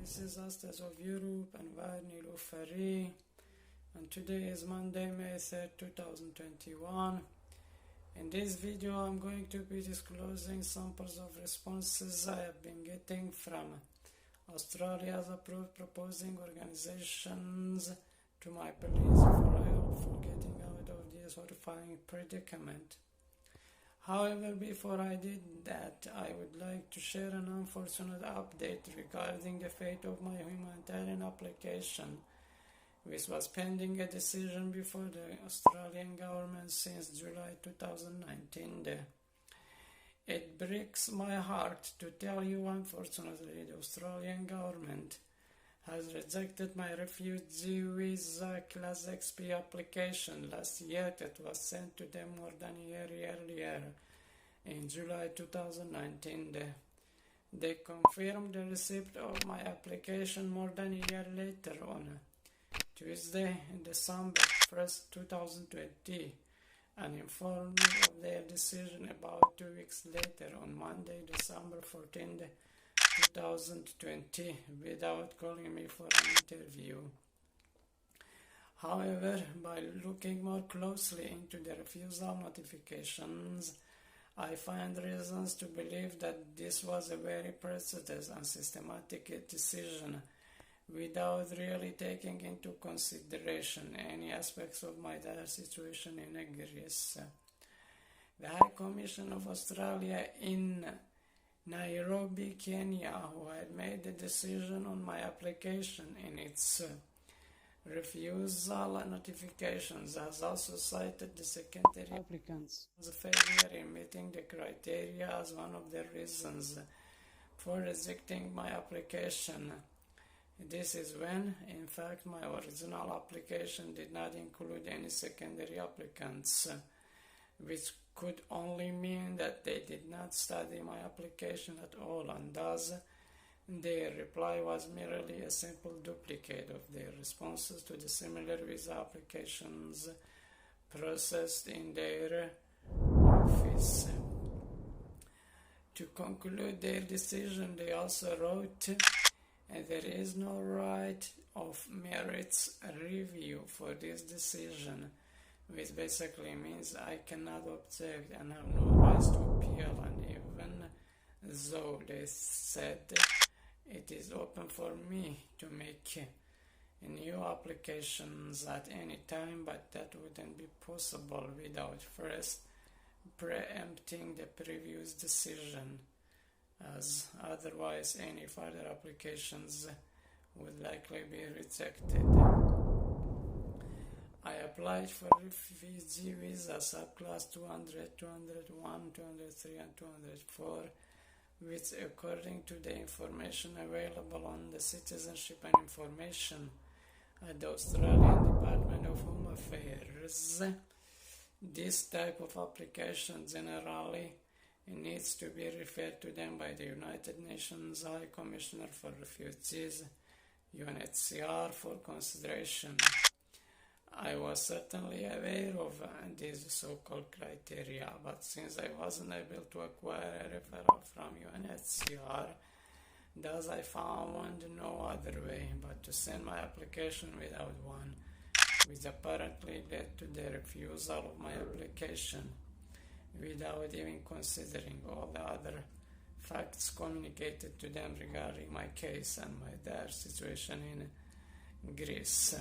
This is Astas of Europe, Anwar Nilufari, and today is Monday, May 3rd, 2021. In this video, I'm going to be disclosing samples of responses I have been getting from Australia's approved proposing organizations to my pleas for help for getting out of this horrifying predicament. However, before I did that, I would like to share an unfortunate update regarding the fate of my humanitarian application, which was pending a decision before the Australian government since July 2019. It breaks my heart to tell you, unfortunately, the Australian government has rejected my Refugee Visa Class XP application last year that was sent to them more than a year earlier, in July 2019. They confirmed the receipt of my application more than a year later on Tuesday, December 1st, 2020, and informed me of their decision about 2 weeks later on Monday, December 14th, 2020, without calling me for an interview. However, by looking more closely into the refusal notifications, I find reasons to believe that this was a very prejudiced and systematic decision without really taking into consideration any aspects of my dire situation in Greece. The High Commission of Australia in Nairobi, Kenya, who had made the decision on my application in its refusal notifications, has also cited the secondary applicants' failure in meeting the criteria as one of the reasons for rejecting my application. This is when, in fact, my original application did not include any secondary applicants, which could only mean that they did not study my application at all, and thus their reply was merely a simple duplicate of their responses to the similar visa applications processed in their office. To conclude their decision, they also wrote, "There is no right of merits review for this decision," which basically means I cannot object and have no rights to appeal, and even though they said it is open for me to make new applications at any time, but that wouldn't be possible without first preempting the previous decision, as otherwise any further applications would likely be rejected. I applied for Refugee Visa subclass 200, 201, 203 and 204, which, according to the information available on the Citizenship and Information at the Australian Department of Home Affairs, this type of application generally needs to be referred to them by the United Nations High Commissioner for Refugees, UNHCR, for consideration. I was certainly aware of these so-called criteria, but since I wasn't able to acquire a referral from UNHCR, thus I found no other way but to send my application without one, which apparently led to the refusal of my application, without even considering all the other facts communicated to them regarding my case and my dire situation in Greece.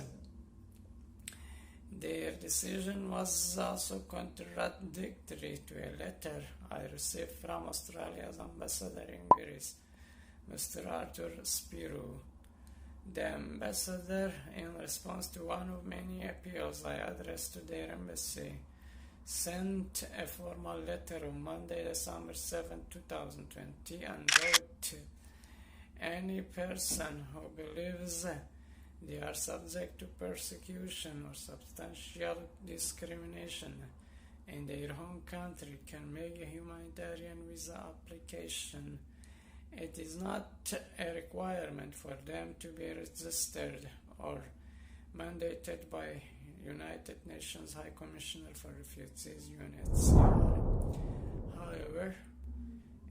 Their decision was also contradictory to a letter I received from Australia's ambassador in Greece, Mr. Arthur Spyrou. The ambassador, in response to one of many appeals I addressed to their embassy, sent a formal letter on Monday, December 7, 2020, and wrote, "Any person who believes they are subject to persecution or substantial discrimination in their home country can make a humanitarian visa application. It is not a requirement for them to be registered or mandated by United Nations High Commissioner for Refugees, UNHCR. However,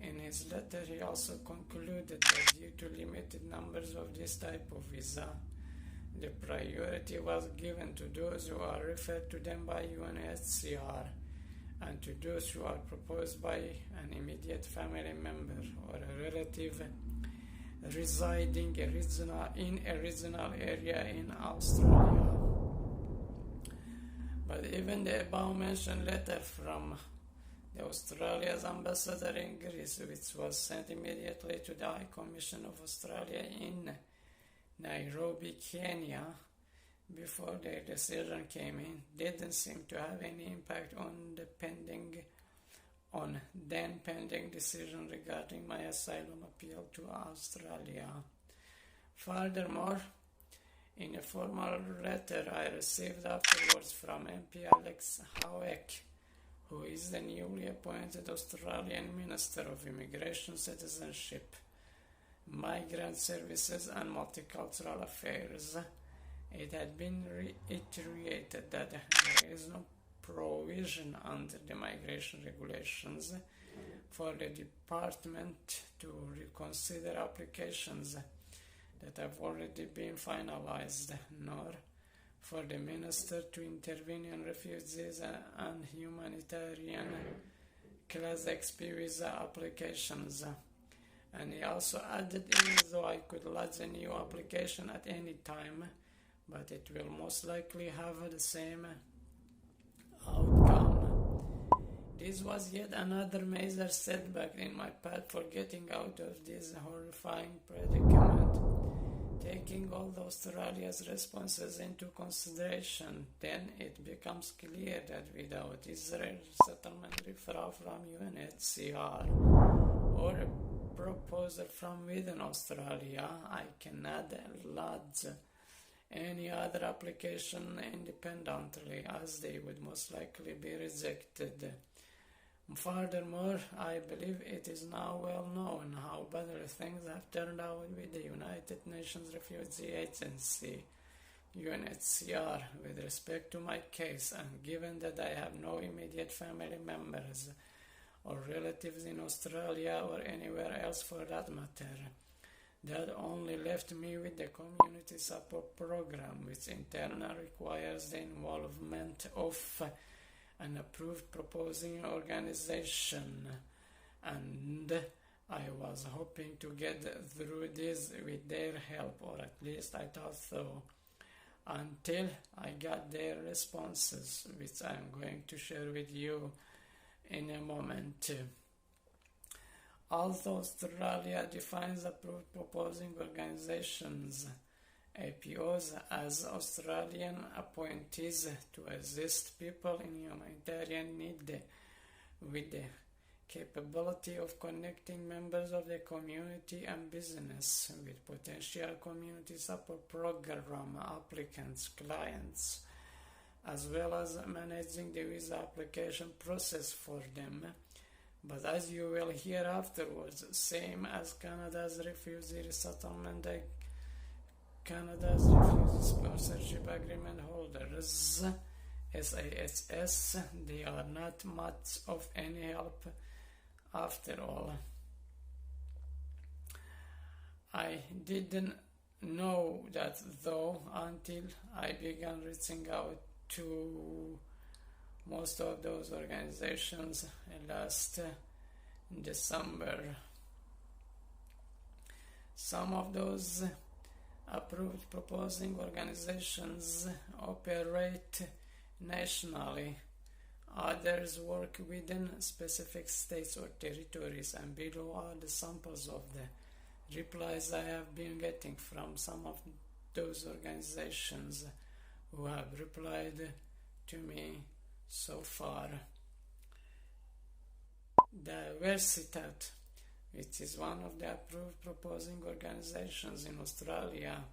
In his letter, he also concluded that due to limited numbers of this type of visa, the priority was given to those who are referred to them by UNHCR and to those who are proposed by an immediate family member or a relative residing in a regional area in Australia. But even the above-mentioned letter from the Australia's ambassador in Greece, which was sent immediately to the High Commission of Australia in Nairobi, Kenya, before their decision came in, didn't seem to have any impact on the pending decision regarding my asylum appeal to Australia. Furthermore, in a formal letter I received afterwards from MP Alex Hawke, who is the newly appointed Australian Minister of Immigration, Citizenship, Migrant Services and Multicultural Affairs, it had been reiterated that there is no provision under the migration regulations for the department to reconsider applications that have already been finalized, nor for the minister to intervene in refugees and humanitarian Class XP visa applications. And he also added, even though I could lodge a new application at any time, but it will most likely have the same outcome. This was yet another major setback in my path for getting out of this horrifying predicament. Taking all the Australia's responses into consideration, then it becomes clear that without Israel resettlement referral from UNHCR or a proposal from within Australia, I cannot lodge any other application independently, as they would most likely be rejected. Furthermore, I believe it is now well known how badly things have turned out with the United Nations Refugee Agency, UNHCR, with respect to my case, and given that I have no immediate family members or relatives in Australia or anywhere else for that matter, that only left me with the community support program, which in turn requires the involvement of an approved proposing organization, and I was hoping to get through this with their help, or at least I thought so, until I got their responses, which I am going to share with you in a moment. Although Australia defines approved proposing organizations, APOs, as Australian appointees to assist people in humanitarian need with the capability of connecting members of the community and business with potential community support program applicants, clients, as well as managing the visa application process for them. But as you will hear afterwards, same as Canada's Refugee Resettlement, Canada's Refugee Sponsorship Agreement holders, SASS, they are not much of any help after all. I didn't know that though until I began reaching out to most of those organizations last December. Some of those approved proposing organizations operate nationally. Others work within specific states or territories, and below are the samples of the replies I have been getting from some of those organizations who have replied to me so far. Diversitat, which is one of the approved proposing organizations in Australia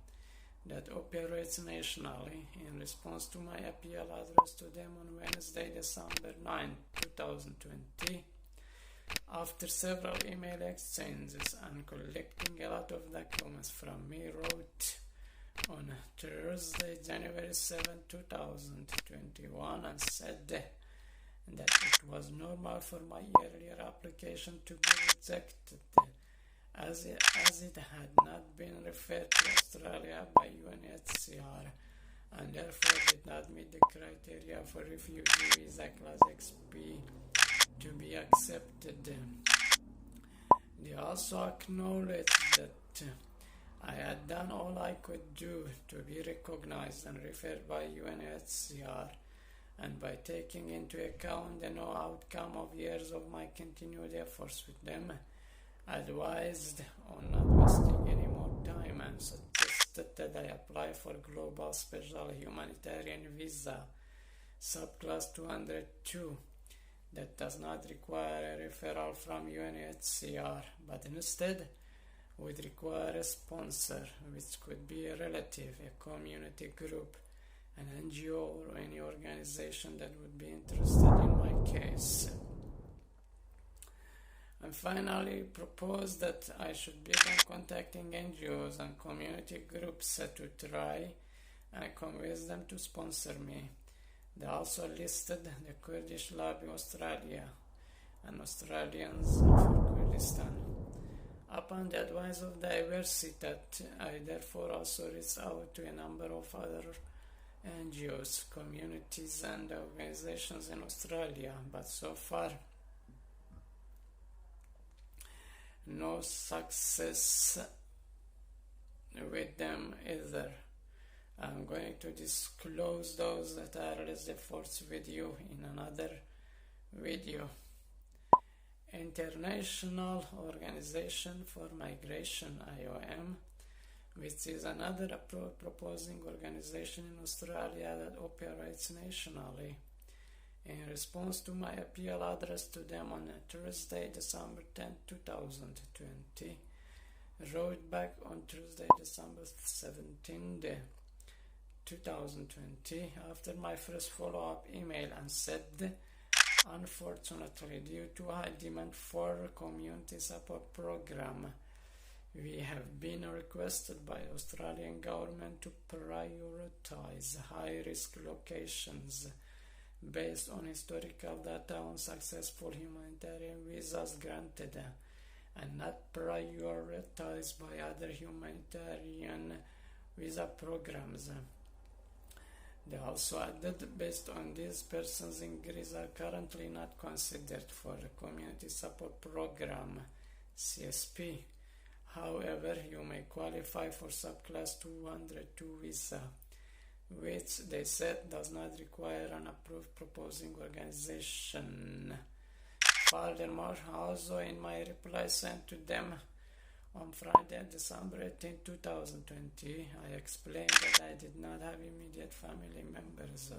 that operates nationally, in response to my appeal addressed to them on Wednesday, December 9, 2020, after several email exchanges and collecting a lot of documents from me, wrote on Thursday, January 7, 2021, and said that it was normal for my earlier application to be rejected, as it had not been referred to Australia by UNHCR and therefore did not meet the criteria for Refugee Visa Class XP to be accepted. They also acknowledged that I had done all I could do to be recognized and referred by UNHCR, and by taking into account the no outcome of years of my continued efforts with them, advised on not wasting any more time and suggested that I apply for Global Special Humanitarian Visa, subclass 202, that does not require a referral from UNHCR, but instead would require a sponsor, which could be a relative, a community group, an NGO, or any organization that would be interested in my case. And finally proposed that I should begin contacting NGOs and community groups to try and convince them to sponsor me. They also listed the Kurdish Lobby Australia and Australians for Kurdistan. Upon the advice of Diversitat, I therefore also reached out to a number of other NGOs, communities and organizations in Australia, but so far no success with them either. I'm going to disclose those tireless efforts with you in another video. International Organization for Migration, IOM, which is another proposing organization in Australia that operates nationally. In response to my appeal addressed to them on Thursday, December 10, 2020, wrote back on Tuesday, December 17, 2020, after my first follow-up email, and said, unfortunately, due to high demand for community support program, we have been requested by Australian government to prioritize high-risk locations based on historical data on successful humanitarian visas granted and not prioritized by other humanitarian visa programs. They also added, based on these persons in Greece are currently not considered for the Community Support Program, CSP. However, you may qualify for subclass 202 visa, which they said does not require an approved proposing organization. Furthermore, also in my reply sent to them on Friday, December 18, 2020, I explained that I did not have immediate family members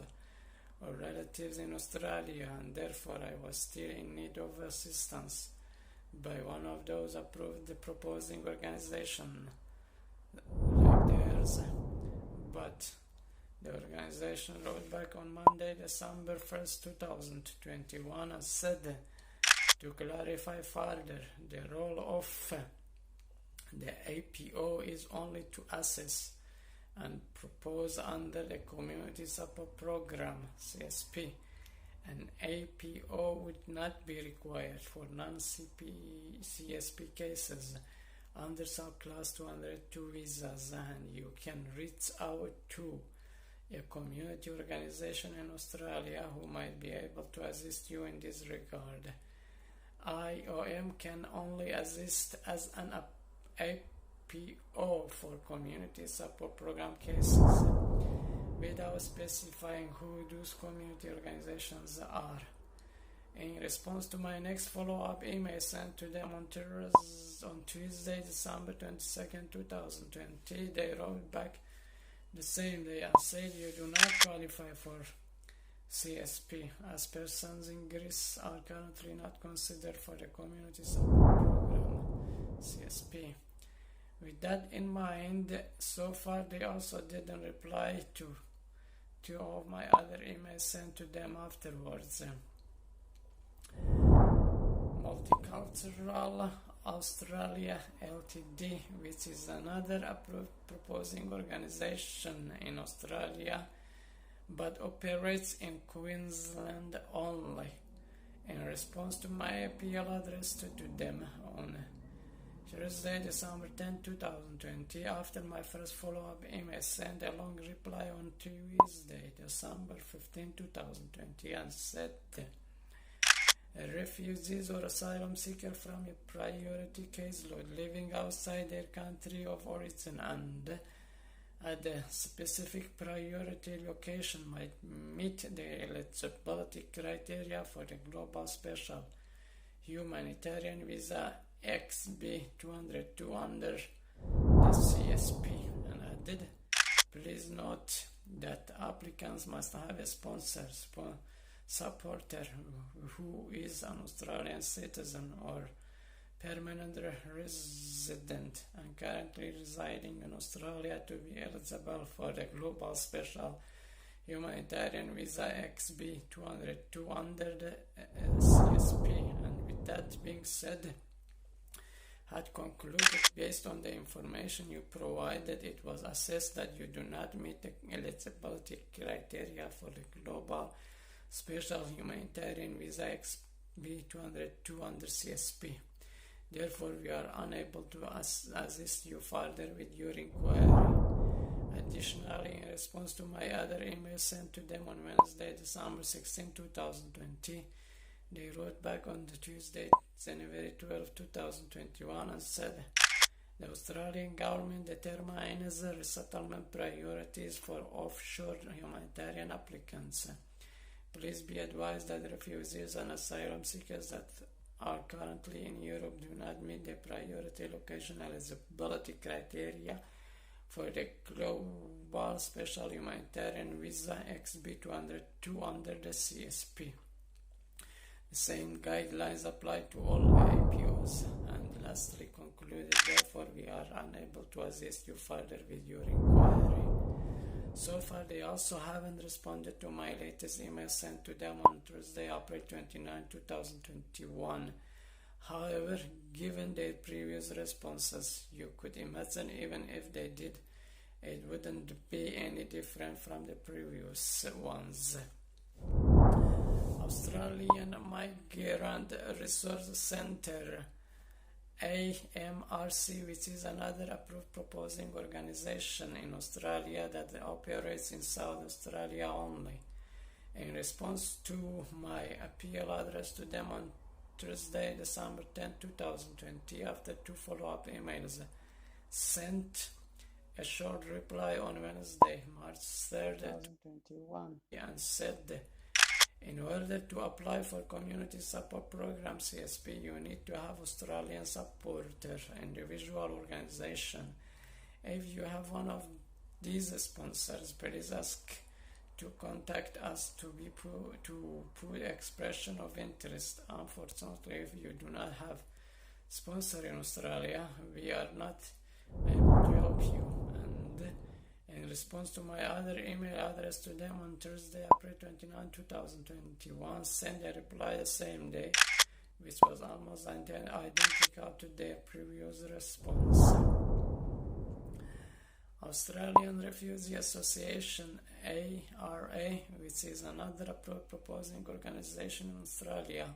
or relatives in Australia, and therefore I was still in need of assistance by one of those approved the proposing organization like theirs. But the organization wrote back on Monday, December 1st, 2021 and said, to clarify further, the role of the APO is only to assess and propose under the Community Support Program, CSP. An APO would not be required for non-CSP cases under subclass 202 visas, and you can reach out to a community organization in Australia who might be able to assist you in this regard. IOM can only assist as an APO for community support program cases without specifying who those community organizations are. In response to my next follow-up email sent to them on Tuesday, December 22nd, 2020, they wrote back the same day and said you do not qualify for CSP, as persons in Greece are currently not considered for the Community Support Program, CSP. With that in mind, so far they also didn't reply to two of my other emails sent to them afterwards. Multicultural Australia Ltd, which is another approved proposing organization in Australia but operates in Queensland only. In response to my appeal addressed to them on Thursday, December 10, 2020, after my first follow-up email sent a long reply on Tuesday, December 15, 2020, and said refugees or asylum seekers from a priority caseload living outside their country of origin and at a specific priority location might meet the eligibility criteria for the Global Special Humanitarian Visa XB202 under the CSP, and added, please note that applicants must have a supporter who is an Australian citizen or permanent resident and currently residing in Australia to be eligible for the Global Special Humanitarian Visa XB202 under the CSP. And with that being said, had concluded based on the information you provided, it was assessed that you do not meet the eligibility criteria for the Global Special Humanitarian Visa XB202 under CSP. Therefore, we are unable to assist you further with your inquiry. Additionally, in response to my other email sent to them on Wednesday, December 16, 2020, they wrote back on the Tuesday, January 12, 2021 and said, the Australian government determines resettlement priorities for offshore humanitarian applicants. Please be advised that refugees and asylum seekers that are currently in Europe do not meet the priority location eligibility criteria for the Global Special Humanitarian Visa XB202 under the CSP. The same guidelines apply to all APOs. And lastly concluded, therefore we are unable to assist you further with your inquiry. So far, they also haven't responded to my latest email sent to them on Thursday, April 29, 2021. However, given their previous responses, you could imagine even if they did, it wouldn't be any different from the previous ones. Australian Migrant Resource Centre, AMRC, which is another approved proposing organization in Australia that operates in South Australia only. In response to my appeal address to them on Thursday, December 10, 2020, after two follow-up emails, sent a short reply on Wednesday, March 3, 2021, and said, in order to apply for Community Support Program CSP, you need to have Australian supporter individual organization. If you have one of these sponsors, please ask to contact us to put expression of interest. Unfortunately, if you do not have sponsor in Australia, we are not able to help you. And in response to my other email address to them on Thursday, April 29, 2021, sent a reply the same day, which was almost identical to their previous response. Australian Refugee Association, ARA, which is another proposing organization in Australia,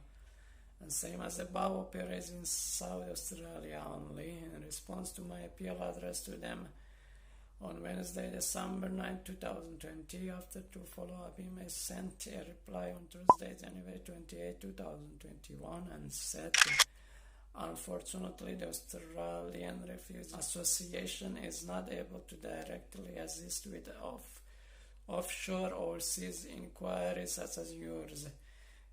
and same as above, operates in South Australia only. In response to my appeal address to them on Wednesday, December 9, 2020, after two follow-up emails, sent a reply on Thursday, January 28, 2021, and said, unfortunately, the Australian Refugee Association is not able to directly assist with offshore overseas inquiries such as yours.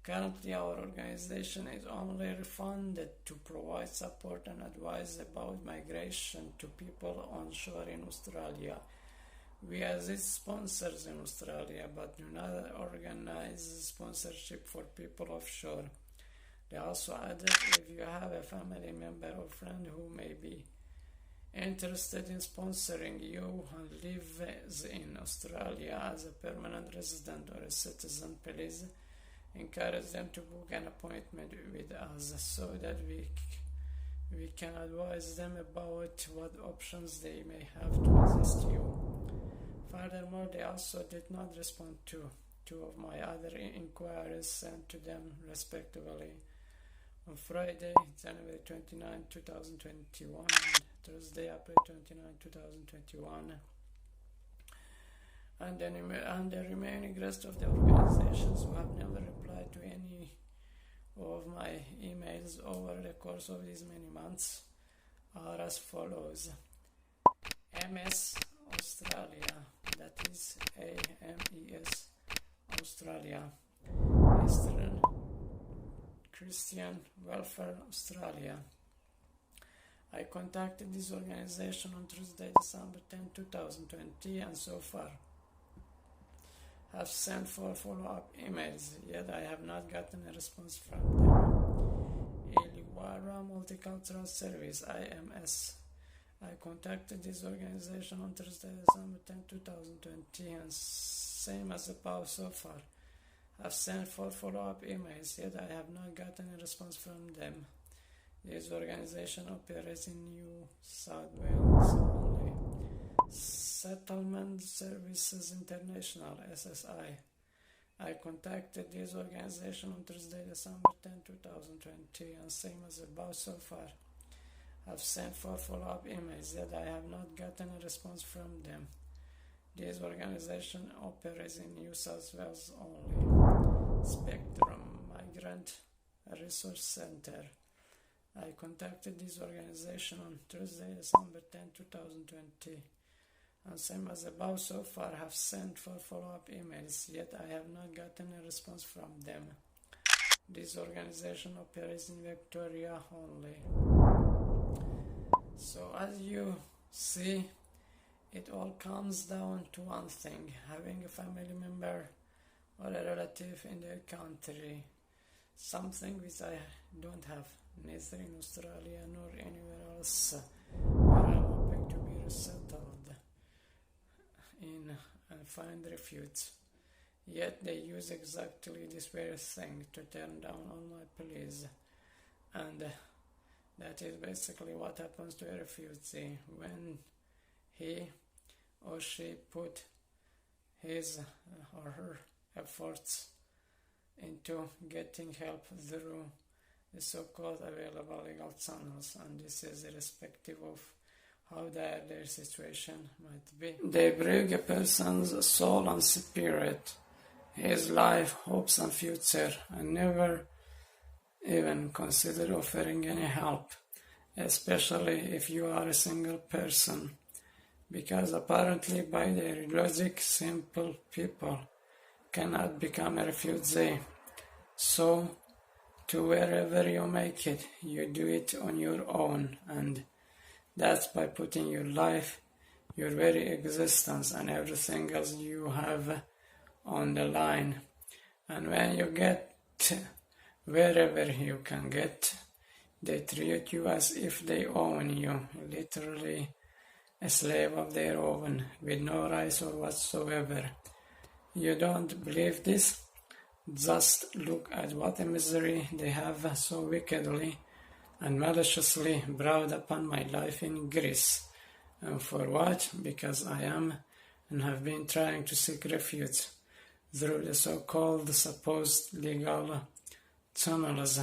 Currently, our organization is only funded to provide support and advice about migration to people onshore in Australia. We assist sponsors in Australia, but do not organize sponsorship for people offshore. They also added, if you have a family member or friend who may be interested in sponsoring you and lives in Australia as a permanent resident or a citizen, please encourage them to book an appointment with us so that we can advise them about what options they may have to assist you. Furthermore, they also did not respond to two of my other inquiries sent to them respectively on Friday, January 29, 2021 and Thursday, April 29, 2021. And the remaining rest of the organizations who have never replied to any of my emails over the course of these many months are as follows. MS Australia, that is AMES Australia, Eastern Christian Welfare Australia. I contacted this organization on Tuesday, December 10, 2020 and so far have sent 4 follow-up emails, yet I have not gotten a response from them. Illawarra Multicultural Service, IMS. I contacted this organization on Thursday, December 10, 2020 and same as above so far. I've sent 4 follow-up emails, yet I have not gotten a response from them. This organization operates in New South Wales only. Resettlement Services International, SSI. I contacted this organization on Thursday, December 10, 2020 and same as above so far. I've sent 4 follow-up emails, yet I have not gotten a response from them. This organization operates in New South Wales only. Spectrum Migrant Resource Center. I contacted this organization on Thursday, December 10, 2020 and same as above so far have sent 4 follow-up emails, yet I have not gotten a response from them. This organization operates in Victoria only. So as you see, it all comes down to one thing: having a family member or a relative in their country, something which I don't have, neither in Australia nor anywhere else where I'm hoping to be resettled in and find refuge. Yet they use exactly this very thing to turn down all my pleas, and that is basically what happens to a refugee when he or she put his or her efforts into getting help through the so-called available legal channels, and this is irrespective of how dire their situation might be. They bring a person's soul and spirit, his life, hopes and future, and never even consider offering any help, especially if you are a single person, because apparently by their logic, simple people cannot become a refugee. So, to wherever you make it, you do it on your own, and that's by putting your life, your very existence and everything else you have on the line. And when you get wherever you can get, they treat you as if they own you, literally a slave of their own, with no rights or whatsoever. You don't believe this? Just look at what a misery they have so wickedly and maliciously brought upon my life in Greece. And for what? Because I am and have been trying to seek refuge through the so-called supposed legal channels.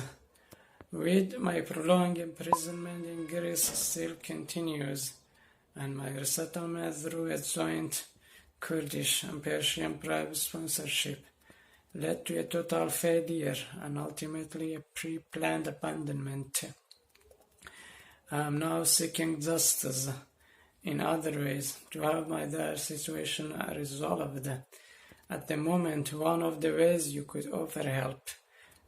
With my prolonged imprisonment in Greece still continues, and my resettlement through a joint Kurdish and Persian private sponsorship led to a total failure and ultimately a pre-planned abandonment. I am now seeking justice in other ways to have my dire situation resolved. At the moment, one of the ways you could offer help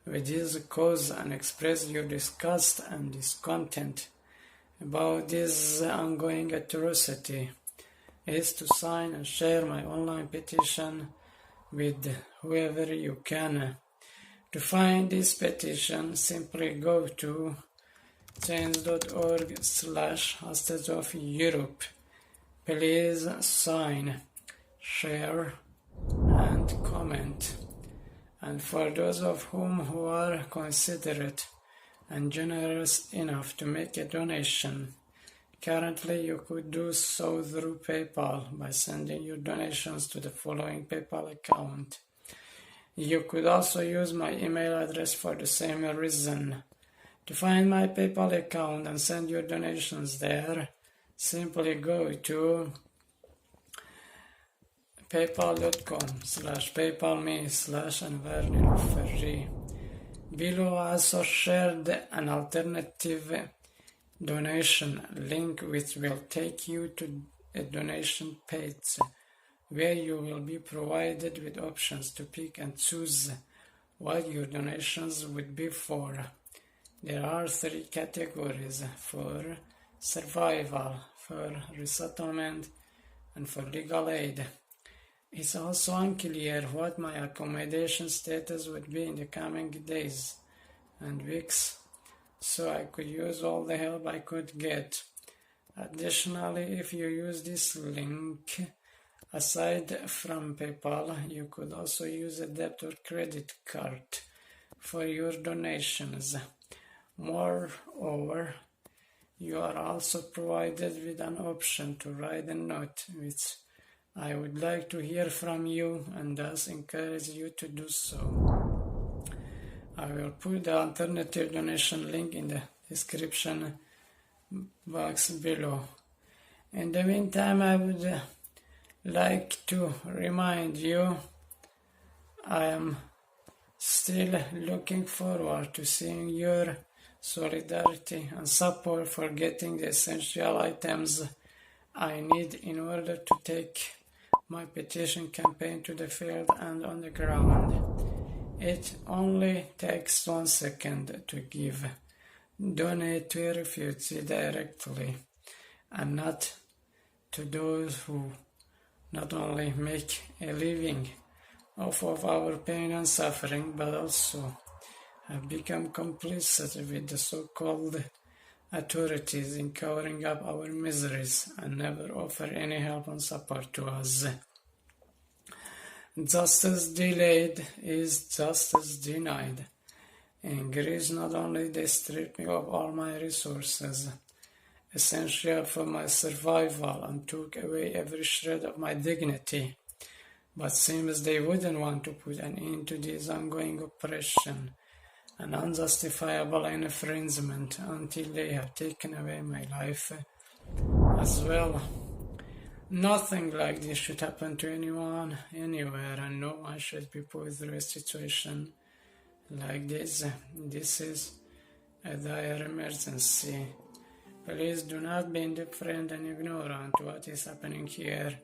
with this cause and express your disgust and discontent about this ongoing atrocity is to sign and share my online petition with whoever you can. To find this petition, simply go to change.org/Hostage of Europe. Please sign, share and comment. And for those of who are considerate and generous enough to make a donation, Currently, you could do so through PayPal by sending your donations to the following PayPal account. You could also use my email address for the same reason. To find my PayPal account and send your donations there, simply go to paypal.com/paypalme/Anwar. Below I also shared an alternative donation link which will take you to a donation page where you will be provided with options to pick and choose what your donations would be for. There are 3 categories: for survival, for resettlement, and for legal aid. It's also unclear what my accommodation status would be in the coming days and weeks, so I could use all the help I could get. Additionally, if you use this link, aside from PayPal, you could also use a debit or credit card for your donations. Moreover, you are also provided with an option to write a note, which I would like to hear from you and thus encourage you to do so. I will put the alternative donation link in the description box below. In the meantime, I would like to remind you I am still looking forward to seeing your solidarity and support for getting the essential items I need in order to take my petition campaign to the field and on the ground. It only takes 1 second to give. Donate to a refugee directly, and not to those who not only make a living off of our pain and suffering, but also have become complicit with the so-called authorities in covering up our miseries and never offer any help and support to us. Justice delayed is justice denied. In Greece, not only they stripped me of all my resources, essential for my survival, and took away every shred of my dignity, but seems they wouldn't want to put an end to this ongoing oppression and unjustifiable infringement until they have taken away my life as well. Nothing like this should happen to anyone, anywhere, and no one should be put through a situation like this. This is a dire emergency. Please do not be indifferent and ignorant to what is happening here,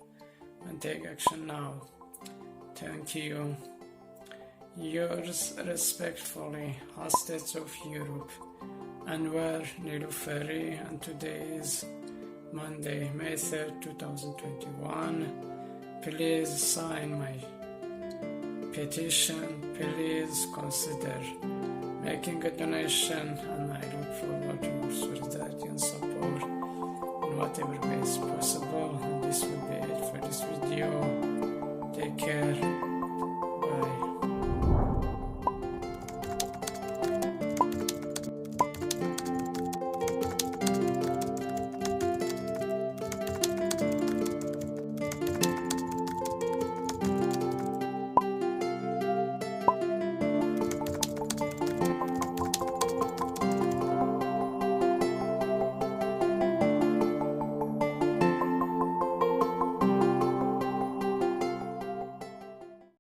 and take action now. Thank you. Yours respectfully, Hostage of Europe, Anwar Nilufari, and today is Monday, May 3rd, 2021. Please sign my petition. Please consider making a donation, and I look forward to